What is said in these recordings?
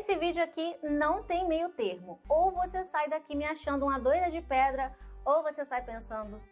Nesse vídeo aqui não tem meio termo. Ou você sai daqui me achando uma doida de pedra, ou você sai pensando,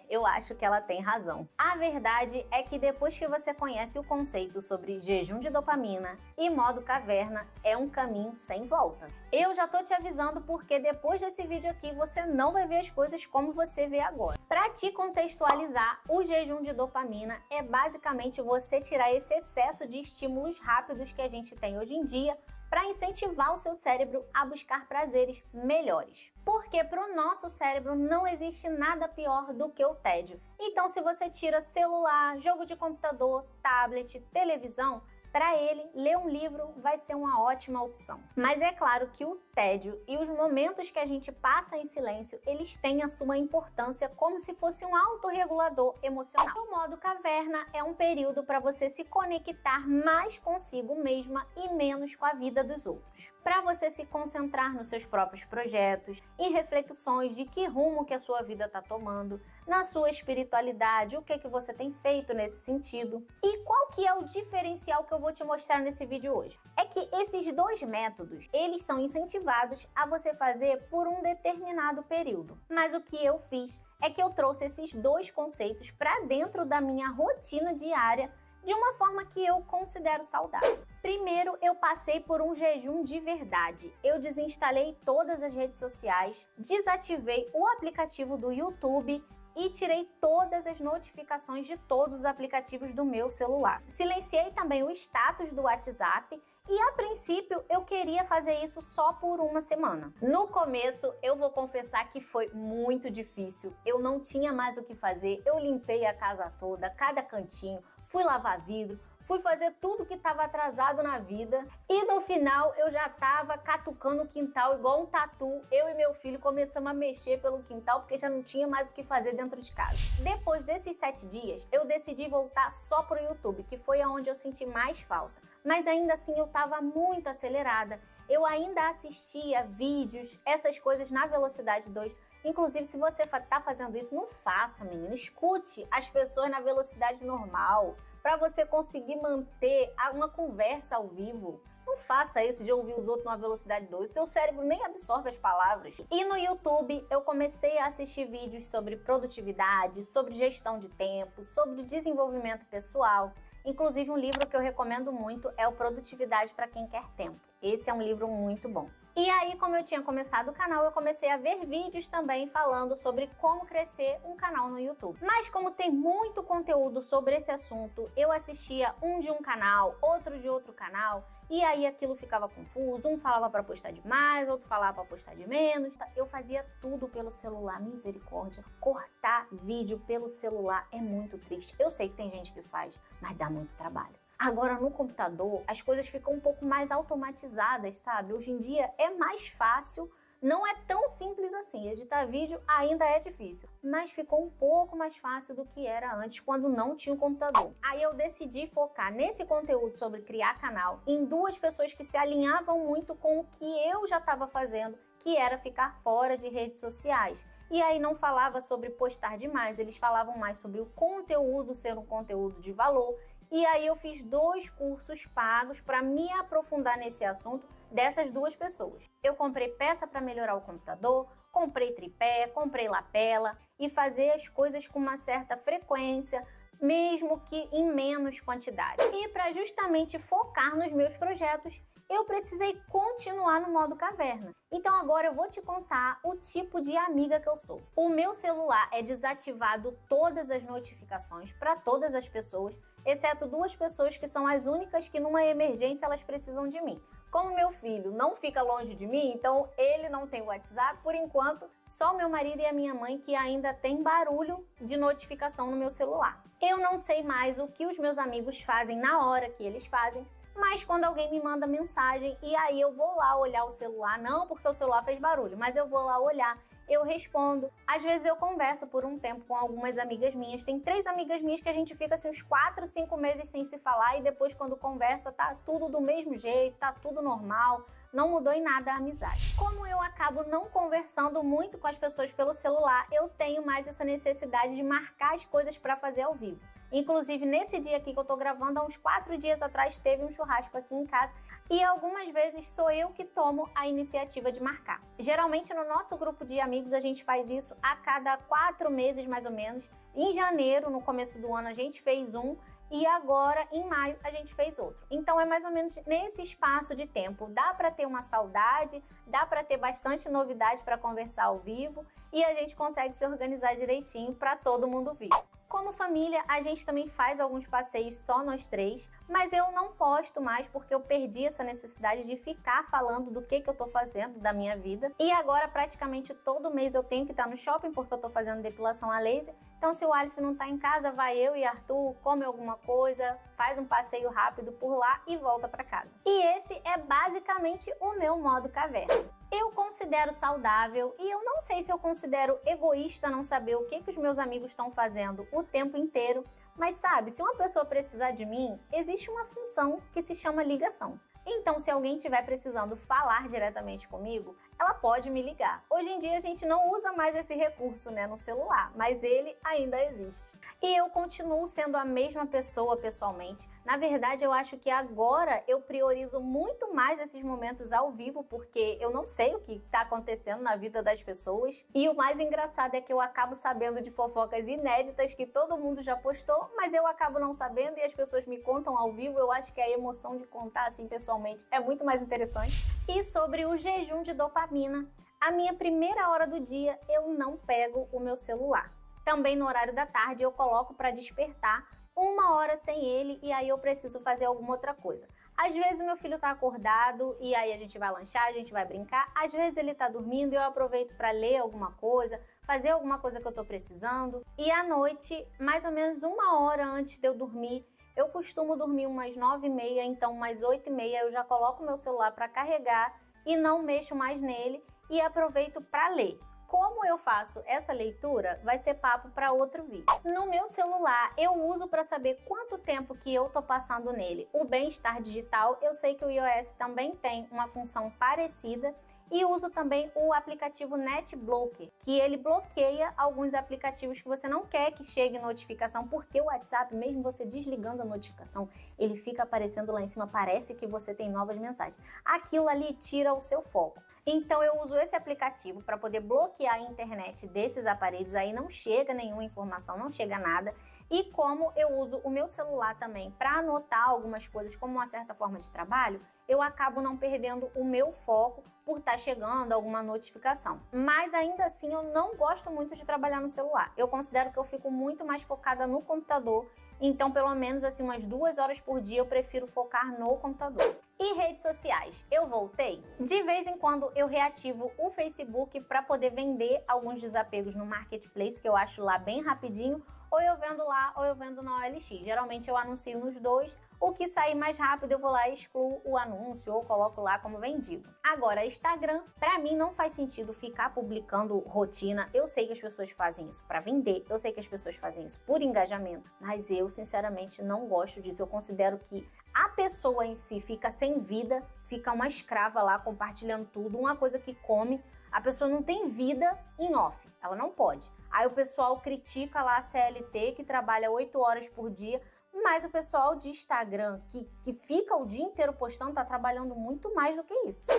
eu acho que ela tem razão. A verdade é que depois que você conhece o conceito sobre jejum de dopamina e modo caverna, é um caminho sem volta. Eu já tô te avisando porque depois desse vídeo aqui você não vai ver as coisas como você vê agora. Para te contextualizar, o jejum de dopamina é basicamente você tirar esse excesso de estímulos rápidos que a gente tem hoje em dia para incentivar o seu cérebro a buscar prazeres melhores. Porque para o nosso cérebro não existe nada pior do que o tédio. Então, se você tira celular, jogo de computador, tablet, televisão, para ele, ler um livro vai ser uma ótima opção. Mas é claro que o tédio e os momentos que a gente passa em silêncio, eles têm a sua importância como se fosse um autorregulador emocional. O modo caverna é um período para você se conectar mais consigo mesma e menos com a vida dos outros. Para você se concentrar nos seus próprios projetos, em reflexões de que rumo que a sua vida está tomando, na sua espiritualidade, o que você tem feito nesse sentido. E qual que é o diferencial que eu vou te mostrar nesse vídeo hoje? É que esses dois métodos, eles são incentivados a você fazer por um determinado período. Mas o que eu fiz é que eu trouxe esses dois conceitos para dentro da minha rotina diária de uma forma que eu considero saudável. Primeiro, eu passei por um jejum de verdade. Eu desinstalei todas as redes sociais, desativei o aplicativo do YouTube e tirei todas as notificações de todos os aplicativos do meu celular. Silenciei também o status do WhatsApp e, a princípio, eu queria fazer isso só por uma semana. No começo, eu vou confessar que foi muito difícil. Eu não tinha mais o que fazer, eu limpei a casa toda, cada cantinho, fui lavar vidro, fui fazer tudo que estava atrasado na vida e no final eu já estava catucando o quintal igual um tatu. Eu e meu filho começamos a mexer pelo quintal porque já não tinha mais o que fazer dentro de casa. Depois desses 7 dias, eu decidi voltar só pro YouTube, que foi aonde eu senti mais falta. Mas ainda assim eu estava muito acelerada. Eu ainda assistia vídeos, essas coisas na velocidade 2. Inclusive, se você está fazendo isso, não faça, menina. Escute as pessoas na velocidade normal, para você conseguir manter uma conversa ao vivo. Não faça isso de ouvir os outros numa velocidade 2, o seu cérebro nem absorve as palavras. E no YouTube eu comecei a assistir vídeos sobre produtividade, sobre gestão de tempo, sobre desenvolvimento pessoal. Inclusive um livro que eu recomendo muito é o Produtividade para Quem Quer Tempo. Esse é um livro muito bom. E aí, como eu tinha começado o canal, eu comecei a ver vídeos também falando sobre como crescer um canal no YouTube. Mas como tem muito conteúdo sobre esse assunto, eu assistia um de um canal, outro de outro canal, e aí aquilo ficava confuso, um falava para postar de mais, outro falava para postar de menos. Eu fazia tudo pelo celular, misericórdia. Cortar vídeo pelo celular é muito triste. Eu sei que tem gente que faz, mas dá muito trabalho. Agora, no computador, as coisas ficam um pouco mais automatizadas, sabe? Hoje em dia é mais fácil, não é tão simples assim. Editar vídeo ainda é difícil, mas ficou um pouco mais fácil do que era antes, quando não tinha um computador. Aí eu decidi focar nesse conteúdo sobre criar canal em duas pessoas que se alinhavam muito com o que eu já estava fazendo, que era ficar fora de redes sociais. E aí não falava sobre postar demais, eles falavam mais sobre o conteúdo ser um conteúdo de valor. E aí eu fiz 2 cursos pagos para me aprofundar nesse assunto dessas duas pessoas. Eu comprei peça para melhorar o computador, comprei tripé, comprei lapela e fazer as coisas com uma certa frequência, mesmo que em menos quantidade. E para justamente focar nos meus projetos, eu precisei continuar no modo caverna. Então agora eu vou te contar o tipo de amiga que eu sou. O meu celular é desativado todas as notificações para todas as pessoas, exceto 2 pessoas que são as únicas que numa emergência elas precisam de mim. Como meu filho não fica longe de mim, então ele não tem WhatsApp, por enquanto, só meu marido e a minha mãe que ainda tem barulho de notificação no meu celular. Eu não sei mais o que os meus amigos fazem na hora que eles fazem, mas quando alguém me manda mensagem e aí eu vou lá olhar o celular, não porque o celular fez barulho, mas eu vou lá olhar, eu respondo. Às vezes eu converso por um tempo com algumas amigas minhas, tem 3 amigas minhas que a gente fica assim uns 4, 5 meses sem se falar e depois quando conversa tá tudo do mesmo jeito, tá tudo normal, não mudou em nada a amizade. Como eu acabo não conversando muito com as pessoas pelo celular, eu tenho mais essa necessidade de marcar as coisas para fazer ao vivo. Inclusive, nesse dia aqui que eu tô gravando, há uns 4 dias atrás, teve um churrasco aqui em casa e algumas vezes sou eu que tomo a iniciativa de marcar. Geralmente, no nosso grupo de amigos, a gente faz isso a cada 4 meses, mais ou menos. Em janeiro, no começo do ano, a gente fez um e agora, em maio, a gente fez outro. Então, é mais ou menos nesse espaço de tempo. Dá para ter uma saudade, dá para ter bastante novidade para conversar ao vivo e a gente consegue se organizar direitinho para todo mundo vir. Como família, a gente também faz alguns passeios só nós 3, mas eu não posto mais porque eu perdi essa necessidade de ficar falando do que eu tô fazendo da minha vida. E agora, praticamente todo mês eu tenho que estar no shopping porque eu tô fazendo depilação a laser. Então, se o Aleph não tá em casa, vai eu e Arthur, come alguma coisa, faz um passeio rápido por lá e volta para casa. E esse é basicamente o meu modo caverna. Eu considero saudável e eu não sei se eu considero egoísta não saber o que os meus amigos estão fazendo o tempo inteiro, mas sabe, se uma pessoa precisar de mim, existe uma função que se chama ligação. Então, se alguém estiver precisando falar diretamente comigo, ela pode me ligar. Hoje em dia a gente não usa mais esse recurso, no celular, mas ele ainda existe. E eu continuo sendo a mesma pessoa pessoalmente. Na verdade, eu acho que agora eu priorizo muito mais esses momentos ao vivo, porque eu não sei o que está acontecendo na vida das pessoas. E o mais engraçado é que eu acabo sabendo de fofocas inéditas que todo mundo já postou, mas eu acabo não sabendo e as pessoas me contam ao vivo. Eu acho que a emoção de contar assim pessoalmente é muito mais interessante. E sobre o jejum de dopamina, a minha primeira hora do dia eu não pego o meu celular. Também no horário da tarde eu coloco para despertar 1 hora sem ele e aí eu preciso fazer alguma outra coisa. Às vezes o meu filho tá acordado e aí a gente vai lanchar, a gente vai brincar. Às vezes ele tá dormindo e eu aproveito para ler alguma coisa, fazer alguma coisa que eu tô precisando. E à noite, mais ou menos 1 hora antes de eu dormir, eu costumo dormir umas 9h30, então umas 8h30 eu já coloco o meu celular para carregar e não mexo mais nele e aproveito para ler. Como eu faço essa leitura, vai ser papo para outro vídeo. No meu celular, eu uso para saber quanto tempo que eu tô passando nele. O bem-estar digital, eu sei que o iOS também tem uma função parecida. E uso também o aplicativo NetBlock, que ele bloqueia alguns aplicativos que você não quer que chegue notificação, porque o WhatsApp, mesmo você desligando a notificação, ele fica aparecendo lá em cima, parece que você tem novas mensagens. Aquilo ali tira o seu foco. Então eu uso esse aplicativo para poder bloquear a internet desses aparelhos, aí não chega nenhuma informação, não chega nada. E como eu uso o meu celular também para anotar algumas coisas como uma certa forma de trabalho, eu acabo não perdendo o meu foco por estar chegando alguma notificação. Mas ainda assim eu não gosto muito de trabalhar no celular. Eu considero que eu fico muito mais focada no computador, então pelo menos assim umas 2 horas por dia eu prefiro focar no computador. E redes sociais, eu voltei? De vez em quando eu reativo o Facebook para poder vender alguns desapegos no Marketplace, que eu acho lá bem rapidinho, ou eu vendo lá ou eu vendo na OLX. Geralmente eu anuncio nos dois, o que sair mais rápido eu vou lá e excluo o anúncio ou coloco lá como vendido. Agora, Instagram, para mim não faz sentido ficar publicando rotina. Eu sei que as pessoas fazem isso para vender, eu sei que as pessoas fazem isso por engajamento, mas eu sinceramente não gosto disso. Eu considero que a pessoa em si fica sem vida, fica uma escrava lá compartilhando tudo, uma coisa que come. A pessoa não tem vida em off, ela não pode. Aí o pessoal critica lá a CLT que trabalha 8 horas por dia, mas o pessoal de Instagram que fica o dia inteiro postando tá trabalhando muito mais do que isso.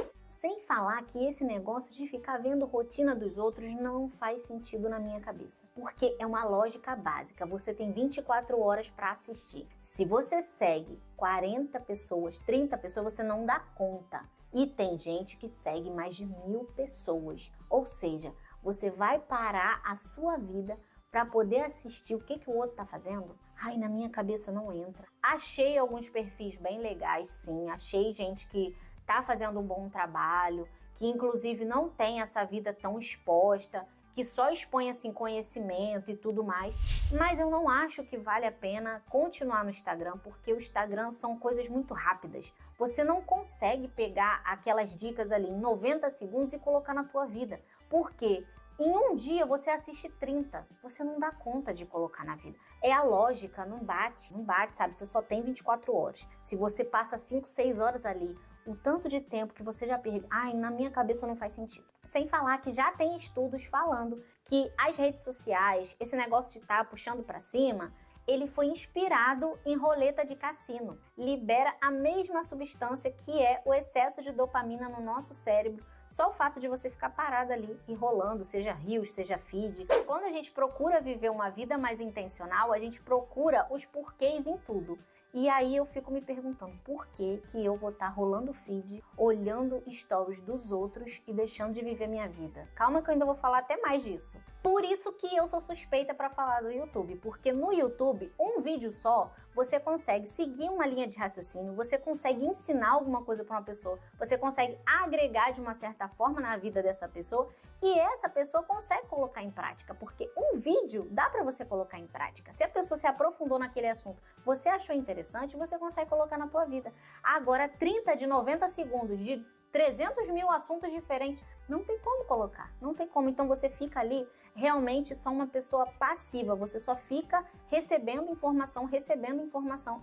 Sem falar que esse negócio de ficar vendo rotina dos outros não faz sentido na minha cabeça. Porque é uma lógica básica, você tem 24 horas para assistir. Se você segue 40 pessoas, 30 pessoas, você não dá conta. E tem gente que segue mais de 1000 pessoas. Ou seja, você vai parar a sua vida para poder assistir o que o outro tá fazendo? Ai, na minha cabeça não entra. Achei alguns perfis bem legais, sim. Achei gente que tá fazendo um bom trabalho, que inclusive não tem essa vida tão exposta, que só expõe assim conhecimento e tudo mais. Mas eu não acho que vale a pena continuar no Instagram, porque o Instagram são coisas muito rápidas. Você não consegue pegar aquelas dicas ali em 90 segundos e colocar na tua vida. Por quê? Em um dia você assiste 30, você não dá conta de colocar na vida. É a lógica, não bate, sabe? Você só tem 24 horas. Se você passa 5, 6 horas ali o tanto de tempo que você já perde. Ai, na minha cabeça não faz sentido. Sem falar que já tem estudos falando que as redes sociais, esse negócio de estar puxando para cima, ele foi inspirado em roleta de cassino. Libera a mesma substância que é o excesso de dopamina no nosso cérebro. Só o fato de você ficar parado ali e rolando, seja reels, seja feed. Quando a gente procura viver uma vida mais intencional, a gente procura os porquês em tudo. E aí eu fico me perguntando, por que eu vou estar rolando feed, olhando stories dos outros e deixando de viver minha vida? Calma que eu ainda vou falar até mais disso. Por isso que eu sou suspeita para falar do YouTube, porque no YouTube, um vídeo só, você consegue seguir uma linha de raciocínio, você consegue ensinar alguma coisa para uma pessoa, você consegue agregar de uma certa forma na vida dessa pessoa e essa pessoa consegue colocar em prática, porque um vídeo dá para você colocar em prática. Se a pessoa se aprofundou naquele assunto, você achou interessante, você consegue colocar na tua vida. Agora, 30 de 90 segundos de 300 mil assuntos diferentes, não tem como colocar, não tem como. Então você fica ali realmente só uma pessoa passiva, você só fica recebendo informação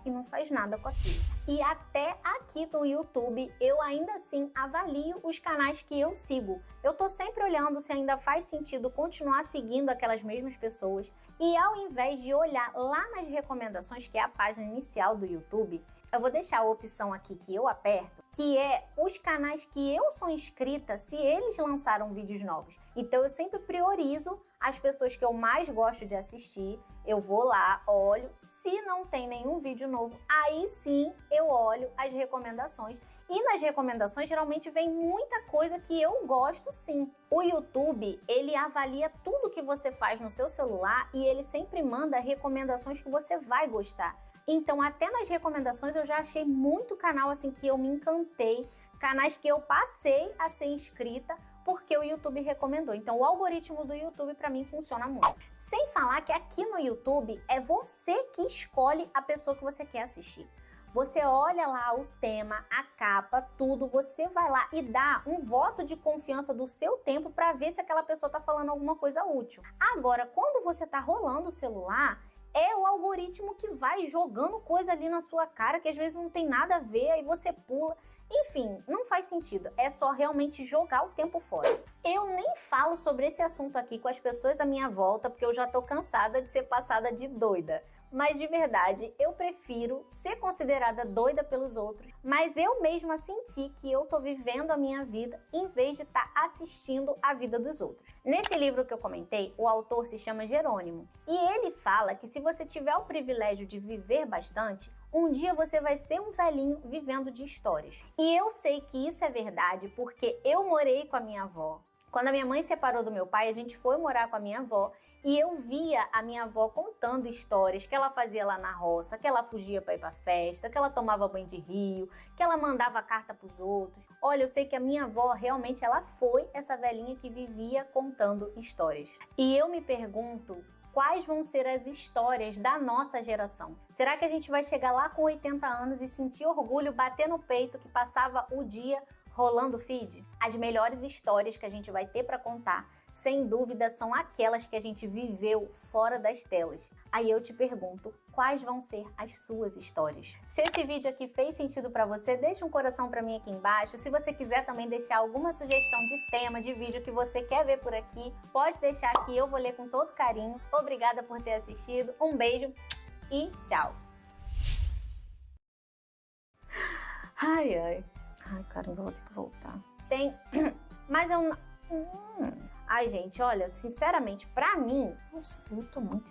e não faz nada com aquilo. E até aqui no YouTube, eu ainda assim avalio os canais que eu sigo. Eu tô sempre olhando se ainda faz sentido continuar seguindo aquelas mesmas pessoas e ao invés de olhar lá nas recomendações, que é a página inicial do YouTube, eu vou deixar a opção aqui que eu aperto, que é os canais que eu sou inscrita, se eles lançaram vídeos novos. Então eu sempre priorizo as pessoas que eu mais gosto de assistir, eu vou lá, olho, se não tem nenhum vídeo novo, aí sim eu olho as recomendações. E nas recomendações geralmente vem muita coisa que eu gosto sim. O YouTube, ele avalia tudo que você faz no seu celular e ele sempre manda recomendações que você vai gostar. Então, até nas recomendações eu já achei muito canal assim que eu me encantei, canais que eu passei a ser inscrita porque o YouTube recomendou. Então, o algoritmo do YouTube para mim funciona muito. Sem falar que aqui no YouTube é você que escolhe a pessoa que você quer assistir. Você olha lá o tema, a capa, tudo, você vai lá e dá um voto de confiança do seu tempo para ver se aquela pessoa está falando alguma coisa útil. Agora, quando você está rolando o celular, é o algoritmo que vai jogando coisa ali na sua cara que às vezes não tem nada a ver, aí você pula. Enfim, não faz sentido, é só realmente jogar o tempo fora. Eu nem falo sobre esse assunto aqui com as pessoas à minha volta, porque eu já tô cansada de ser passada de doida. Mas de verdade, eu prefiro ser considerada doida pelos outros, mas eu mesma sentir que eu tô vivendo a minha vida em vez de estar assistindo a vida dos outros. Nesse livro que eu comentei, o autor se chama Jerônimo, e ele fala que se você tiver o privilégio de viver bastante, um dia você vai ser um velhinho vivendo de histórias. E eu sei que isso é verdade porque eu morei com a minha avó. Quando a minha mãe separou do meu pai, a gente foi morar com a minha avó e eu via a minha avó contando histórias que ela fazia lá na roça, que ela fugia para ir para festa, que ela tomava banho de rio, que ela mandava carta para os outros. Olha, eu sei que a minha avó realmente ela foi essa velhinha que vivia contando histórias. E eu me pergunto, quais vão ser as histórias da nossa geração? Será que a gente vai chegar lá com 80 anos e sentir orgulho, bater no peito que passava o dia rolando feed? As melhores histórias que a gente vai ter para contar, sem dúvida, são aquelas que a gente viveu fora das telas. Aí eu te pergunto, quais vão ser as suas histórias? Se esse vídeo aqui fez sentido para você, deixa um coração para mim aqui embaixo. Se você quiser também deixar alguma sugestão de tema, de vídeo que você quer ver por aqui, pode deixar aqui, eu vou ler com todo carinho. Obrigada por ter assistido, um beijo e tchau! Ai, caramba, vou ter que voltar. Mas eu não... Ai, gente, olha, sinceramente, pra mim... Nossa, eu tô muito...